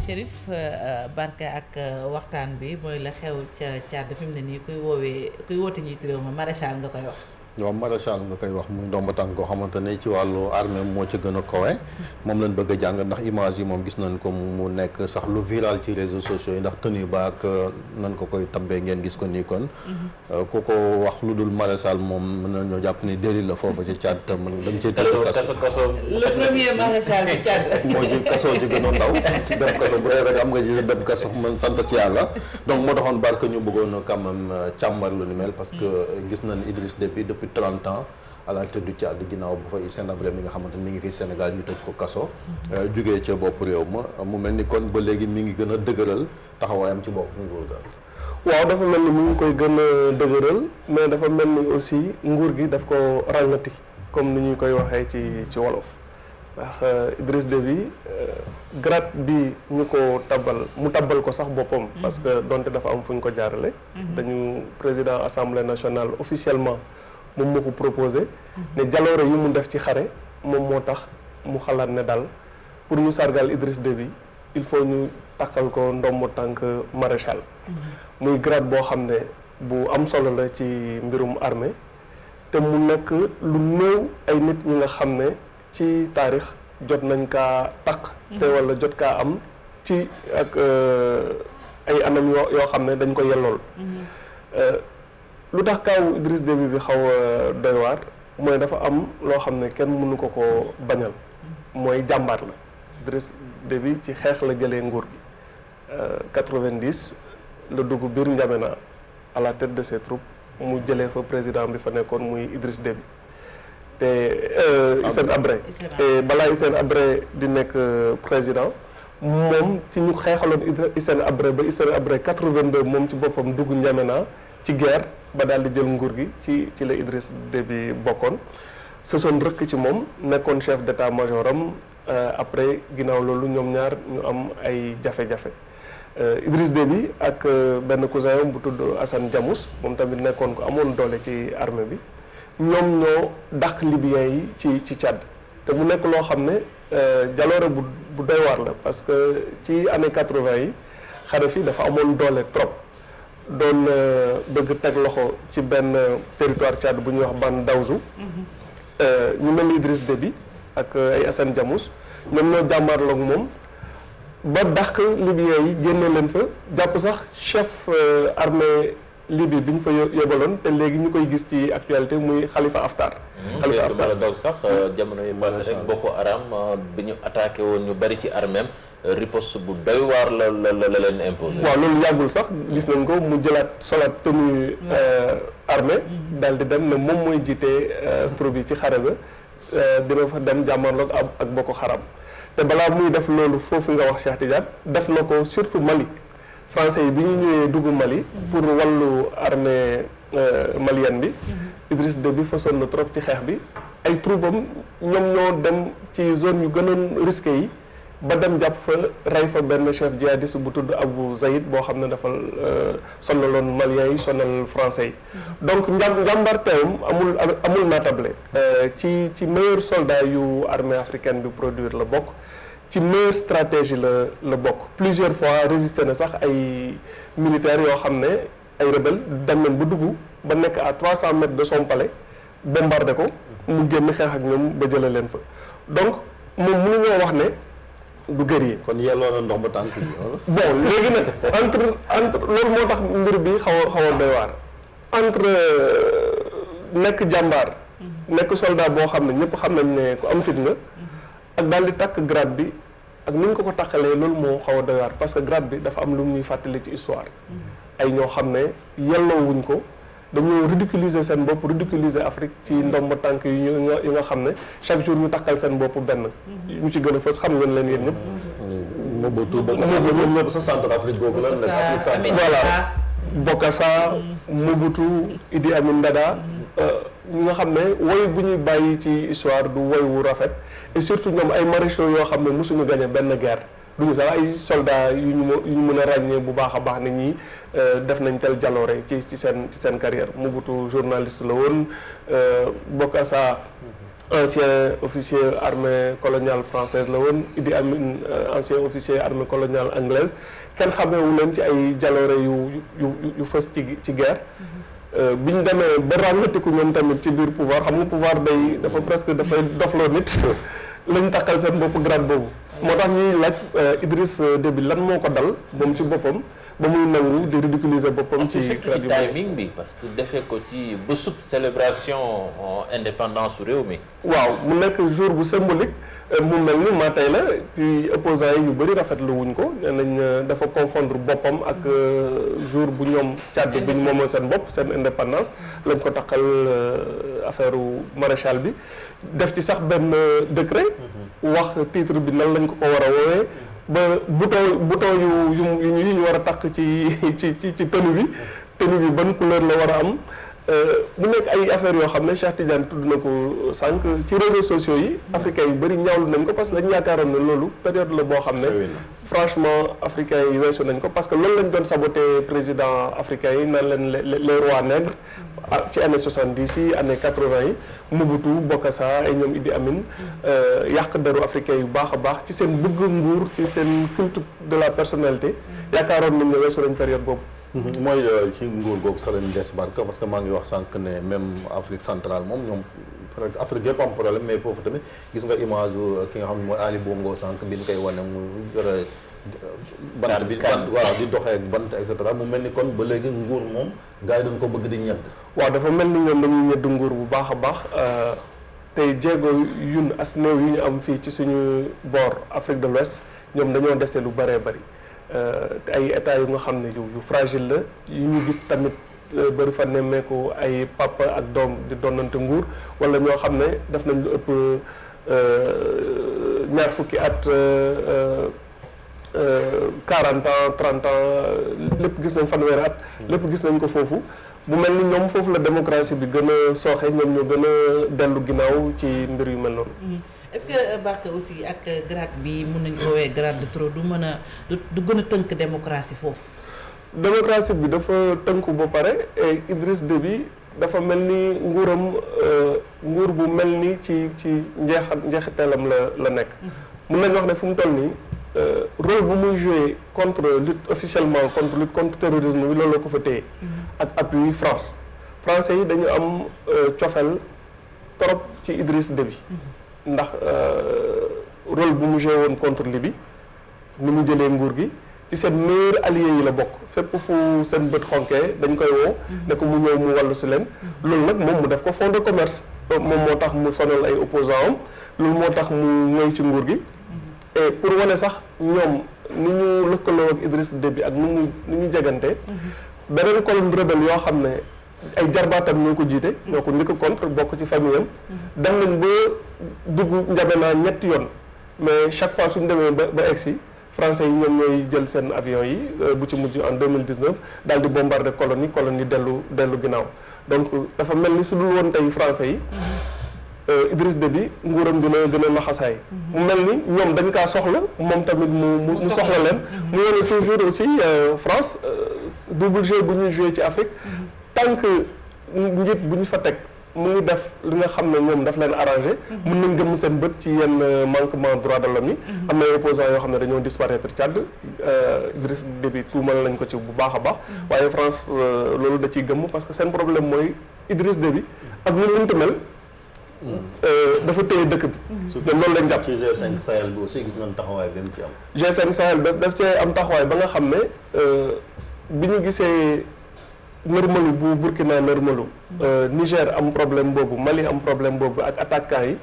Chérif Barka ak waxtaan bi mooy la xew ca Tchad fi mu ne nii kuy woote njiitu réew ma maréchal nga koy wax. waaw maréchal nga koy wax muy ndomba tànk koo xamante ne ci wàllu armée moo ci gën a kawe moom lañ bëgg a jàng ndax image yi moom gis nañ ko mu nekk sax lu viral ci réseaux sociaux yi ndax tenue ba ak nañ ko koy tabbee ngeen gis ko nii kon ku ko wax lu dul maréchal moom mën nañoo jàpp ni délit la foofu ci Tchad te mën dañ ciy tëdd kaso le premier maréchal du Tchad moo ji kaso ci gën a ndaw dem kaso bu dee rek am nga ji dem kaso man sant ci yàlla donc moo taxoon Barka ñu bëggoon quand même càmbar lu ni mel parce que gis nañ Idriss Déby depuis 30 ans à la tête du Tchad ginnaaw bu fa Hissène Habré mi nga xamante ni mi ngi fi Sénégal ñu tëj ko kaso jugee ca bopp réew ma mu mel ni kon ba léegi mi ngi gën a dëgëral taxawaayam ci bopp nguur ga waaw dafa mel ni mu ngi koy gën a dëgëral mais dafa mel ni aussi nguur gi daf ko ràngati comme ni ñu koy waxee ci wolof ndax Idriss Déby grade bi ñu ko mu tabbal ko sax boppam parce que donte dafa am fu ñu ko jaarale dañu président assemblée nationale officiellement moom moo ko proposé ne jaloore yi mu def ci xare moom moo tax mu xalaat ne daal pour ñu sargal Idriss Déby il faut ñu takkal ko ndombo tànk maréchal muy grade boo xam ne bu am solo la ci mbirum armée te mu nekk lu néew ay nit ñi nga xam ne ci taarix jot nañ kaa takk te wala jot kaa am ci ak ay anam yoo xam ne dañ ko yellool lu tax kaawu Idriss Déby bi xaw a doy waar mooy dafa am loo xam ne kenn mënu ko bañal mooy jàmbaar la Idriss Déby ci xeex la jëlee nguur gi 90 la dugg biir N'Djamena à la tête de ses troupes mu jëlee fa président bi fa nekkoon muy Idriss Déby te Hissène Habré te balaa Hissène Habré di nekk président moom ci ñu xeexaloon Hissène Habré ba Hissène Habré 82 moom ci boppam dugg N'Djamena ci guerre ba daal di jël nguur gi ci la Idriss Déby bokkoon sësoon rëkk ci moom nekkoon chef d'état-major am après ginnaaw loolu ñoom ñaar ñu am ay jafe-jafe Idriss Déby ak benn cousin am bu tudd Assane Diamous moom tamit nekkoon ko amoon doole ci armée bi ñoom ñoo dàq libyens yi ci Tchad te mu nekk loo xam ne jaloore bu doy waar la parce que ci année 80 yi Kadhafi dafa amoon doole trop doon bëgg teg loxo ci benn territoire Tchad bu ñuy wax Ban Daouzou ñu mel ni Idriss Déby ak ay Assane Diamous ñoom ñoo jàmmarloog moom ba dàq libyens yi génne leen fa jàpp sax chef armée Libye bi ñu fa yóbbaloon te léegi ñu koy gis ci actualité muy Khalifa Haftar. Khalifa Haftar la doog sax jamono yi passé rek Boko Haram bi ñu attaqué woon ñu bari ci arméem riposte bu doy waar la leen imposé. waaw loolu yàggul sax gis nañ ko mu jëlaat solaat tenue armée daal di dem ne moom mooy jiite troupe yi ci xare ba dina fa dem jàmmarloog ak Boko Haram te balaa muy def loolu foofu nga wax Cheikh Tidiane def na ko surtout Mali. Français yi bi ñu ñëwee dugg Mali pour wàllu armée malienne bi Idriss Déby fasoon na trop ci xeex bi ay troupam ñoom ñoo dem ci zone yu gënoon risqué yi ba dem jàpp fa rey fa benn chef djihadiste bu tudd Abou Zaïd boo xam ne dafa sonaloon maliens yi sonal français yi donc njàmbarteewam amul naatable ci meilleur soldat yu armée africaine bi produire la bokk ci meilleure stratégie la bokk plusieurs fois résisté na sax ay militaires yoo xam ne ay rebelle dem nañ ba dugg ba nekk à 300 mètres de son palais bombardé ko mu génn xeex ak ñoom ba jëlee leen fa donc moom mënuñoo wax ne du guerrier. kon yelloo na ndox ba tànk yi bon léegi nag entre loolu moo tax mbir bi xaw a doy waar entre nekk jàmbaar nekk soldat boo xam ne ñëpp xam nañ ne ku am fit nga ak daal di takk grade bi ak ni ñu ko takkalee loolu moo xaw a doy waar parce que grade bi dafa am lu mu ñuy fàttali ci histoire ay ñoo xam ne yelloowuñ ko dañoo ridiculiser seen bopp ridiculiser Afrique ci ndomb tànk yi nga xam ne chaque jour ñu takkal seen bopp benn ñu ci gën a fës xam ngeen leen yéen ñëpp Mobutu ñëpp sa Centrafrique googu la nekk Afrique centrale voilà Bokassa Mobutu Idi Amin Dada ñi nga xam ne woy bu ñuy bàyyi ci histoire du woy wu rafet et surtout ñoom ay maréchaux yoo xam ne mosuñu gagné benn guerre duñu sax ay soldats yu ñu mën a ràññee bu baax a baax ne ñi def nañ tel jaloore ci seen carrière Mobutu journaliste la woon Bokassa ancien officier armée coloniale française la woon. Idi Amin ancien officier armée coloniale anglaise kenn xameewu leen ci ay jaloore yu fës ci guerre. bi ñu demee ba ràngatiku ñoom tamit ci biir pouvoir xam nga pouvoir dafa presque dafay dofloo nit lañ takkal seen bopp grade boobu. moo tax ñuy laaj Idriss Déby lan moo ko dal moom ci boppam ba muy nangu di ridiculiser boppam ci grade yu timing bi parce que defee ko ci bésub célébration indépendance su réew mi. waaw mu nekk jour bu symbolique mu mel ni maa tey la puis opposants yi ñu bëri rafetlu wuñ ko nee nañ dafa confondre boppam ak jour bu ñoom Tchad bi ñu moomoo seen bopp seen indépendance lañ ko takkal affaire maréchal bi def ci sax benn décret wax titre bi nan lañ ko war a woowee ba bouton yu ñu war a takk ci tenue bi ban couleur la war a am mu nekk ay affaires yoo xam ne Cheikh Tidiane tudd na ko sànq ci réseaux sociaux yi africains yu bëri ñaawlu nañ ko parce que dañu yaakaaroon ne loolu période la boo xam ne franchement africains yi weesu nañ ko parce que loolu lañ doon saboté président africains yi naan leen les rois nègres ci année 70 yi année 80 yi Mobutu Bokassa ay ñoom Idi Amin yàq deru africains yu baax a baax ci seen bëgg nguur ci seen culte de la personnalité yaakaaroon nañ ne weesu nañ période boobu. mooy ci nguur googu sax lañu des Barka parce que maa ngi wax sànq ne même Afrique centrale moom ñoom Afrique yëpp am problème mais foofu tamit gis nga image ki nga xam ne mooy Ali Bongo sànq bi ñu koy wane mu yore bant bi waaw di doxee ak bant et cetera mu mel ni kon ba léegi nguur moom gars yi dañ ko bëgg di ñedd. waaw dafa mel ni ñoom dañuy ñedd nguur bu baax a baax tey jéego yun as néew yu ñu am fii ci suñu boor Afrique de l'Ouest ñoom dañoo dese lu bëree bëri. ay état yu nga xam ne yu fragile la yu ñu gis tamit bëri fa nemmeeku ay papa ak doom di donnante nguur wala ñoo xam ne def nañ lu ëpp ñaar fukki at 40 ans 30 ans lépp gis nañ fanweeri at lépp gis nañ ko foofu bu mel ni ñoom foofu la démocratie bi gën a sooxe ñoom ñoo gën a dellu ginnaaw ci mbir yu mel noonu. est-ce que Barka aussi ak grade bi mun nañu ko woowee grade de trop du mën a du gën a tënk démocratie foofu. démocratie bi dafa tënku ba pare et Idriss Déby dafa mel ni nguur bu mel ni ci njeexiteelam la nekk. mun nañu wax ne fu mu toll nii rôle bu muy joué contre lutte contre terrorisme bi loolu la ko fa téye. ak appui France. français yi dañu am cofeel trop ci Idriss Déby. ndax rôle bu mu joué woon contre Libye ni mu jëlee nguur gi ci seen meilleurs alliés yi la bokk fépp fu seen bët xonkee dañ koy woo ne ko mu ñëw mu wàllu si leen loolu nag moom mu def ko fond de commerce moom moo tax mu sonal ay opposants am loolu moo tax mu ñëw ci nguur gi et pour wane sax ñoom ni ñu lëkkaloo ak Idriss Déby ak ni ñu jegante beneen colonne rebelle yoo xam ne ay jarbaatam ñoo ko jiite ñoo ko njëkk contre bokk ci famille am dem nañ ba dugg N'Djamena ñetti yoon mais chaque fois suñu demee ba egsi français yi ñoom ñooy jël seen avion yi bu ci mujj en 2019 daal di bombarder colonie dellu ginnaaw donc dafa mel ni su dul woon tey français yi Idriss Déby nguuram dina naxasaay mu mel ni ñoom dañ kaa soxla moom tamit mu soxla leen mu wone toujours aussi France double jeu bu ñuy joué ci Afrique tant que njiit bu ñu fa teg mu ngi def li nga xam ne ñoom daf leen arrangé mën nañ gëm seen bët ci yenn manquement droit de l'homme yi am na ay opposants yoo xam ne dañoo disparaître Tchad Idriss Déby tuumal nañ ko ci bu baax a baax waaye France loolu da ciy gëmm parce que seen problème mooy Idriss Déby ak ñu mënta mel dafa téye dëkk bi ñoom loolu lañ jàpp ci G5 Sahel bi aussi gis nañ taxawaay bi mu ci am G5 Sahel daf cee am taxawaay ba nga xam ne bi ñu gisee nërmalu bu Burkina nërmalu Niger am problème boobu Mali am problème boobu ak attaquants yi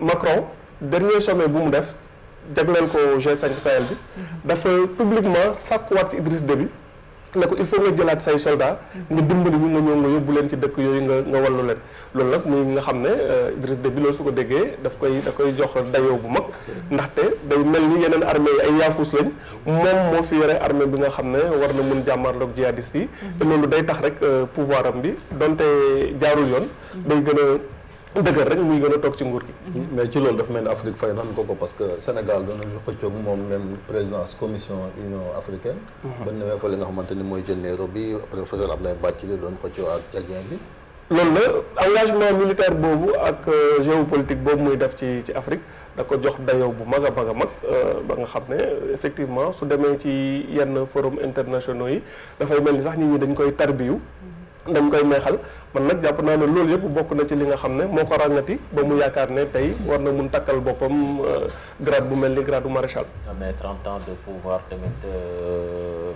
Macron dernier sommet bu mu def jagleel ko G5 Sahel bi dafa publiquement sàkkuwaat ci Idriss Déby ne ko il faut nga jëlaat say soldats nga dimbali ñu nga ñëw nga yóbbu leen ci dëkk yooyu nga wallu leen loolu nag muy nga xam ne Idriss Déby loolu su ko déggee da koy jox dayoo bu mag ndaxte day mel ni yeneen armée yi ay yaafus lañ moom moo fi yore armée bi nga xam ne war na mun jàmmarloog jihadistes yi te loolu day tax rek pouvoir am bi donte jaarul yoon day gën a dëgër rek muy gën a toog ci nguur gi. mais ci loolu dafa mel ni Afrique fay nan ko parce que Sénégal doon nañu xëccoog moom même présidence commission union africaine. ba newee fa li nga xamante ni mooy jël Nairobi professeur Ablaye Bathily doon xëccoo ak Tchadien bi loolu la engagement militaire boobu ak géopolitique boobu muy def ci Afrique da ko jox dayoo bu mag a mag a mag ba nga xam ne effectivement su demee ci yenn forum internationaux yi dafay mel ni sax nit ñi dañ koy tarbiyu dañ koy neexal man nag jàpp naa ne loolu yëpp bokk na ci li nga xam ne moo ko ràngati ba mu yaakaar ne tey war na mun takkal boppam grade bu mel ni grade du maréchal. mais 30 ans de pouvoir tamit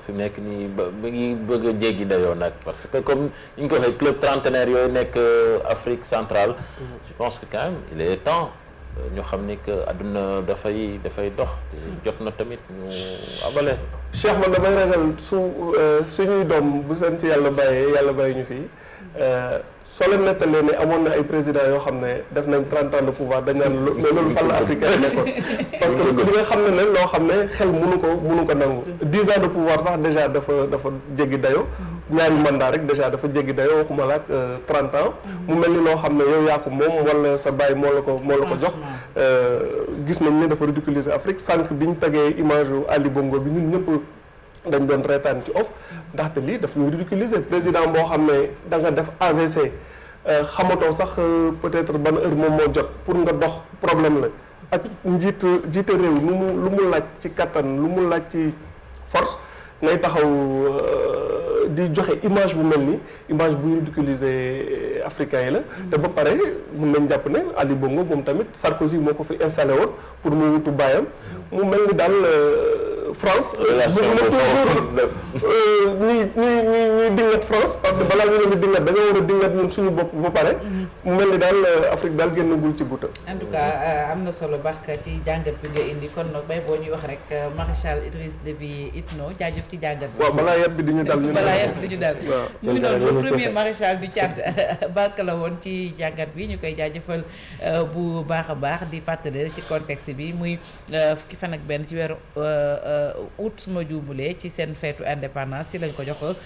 fi mu nekk nii ba ngi bëgg a jéggi dayoo nag parce que comme ni ñu ko waxee club trentenaire yooyu nekk Afrique centrale. je pense que quand même il est temps ñu xam ni que àdduna dafay dox. jot na tamit ñu abale. Cheikh man damay ragal suñuy doom bu seen fi yàlla bàyyi ñu fii soo leen nettalee ne amoon na ay présidents yoo xam ne def nañ 30 ans de pouvoir dañ naan mais loolu fan la africain nekkoon parce que li nga xam ne loo xam ne xel mënu ko nangu 10 ans de pouvoir sax déjà dafa jéggi dayo ñaari mandat rek déjà dafa jéggi dayo waxuma la ak 30 ans mu mel ni loo xam ne yow yaa ko moom wala sa baay moo la ko jox gis nañ ne dafa ridiculiser Afrique sànq bi ñu tegee image yu Ali Bongo bi ñun ñëpp dañ doon reetaan ci off ndaxte lii daf ñu ridiculiser président boo xam ne da nga def AVC xamatoo sax peut-être ban heure moom moo jot pour nga dox problème la ak jiite réew lu mu laaj ci kattan lu mu laaj ci force ngay taxaw di joxe image bu mel ni image buy ridiculiser africains yi la te ba pare mun nañ jàpp ne Ali Bongo moom tamit Sarkozy moo ko fi installé woon pour mu wutu baayam mu mel ni daal France ñuy dingat France parce que balaa ñu leen di dingat dañoo war a dingat ñun suñu bopp ba pare mu mel ni daal Afrique daal génnagul ci guuta en tout cas am na solo Barka ci jàngat bi nga indi kon nag bay boo ñuy wax rek maréchal Idriss Déby Itno jaajëf ci jàngat bi. waaw balaa yat bi di ñu dal ñu dal mu ngi doon le premier maréchal du Tchad Barka la woon ci jàngat bi ñu koy jaajëfal bu baax a baax di fàttali ci contexte bi muy fukki fan ak benn ci weeru août suma juumulee ci seen feetu indépendance ci lañ ko jox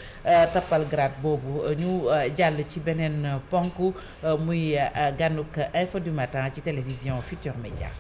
tappal grade boobu ñu jàll ci beneen ponk muy gànnuk info du matin ci télévision Futurs Médias.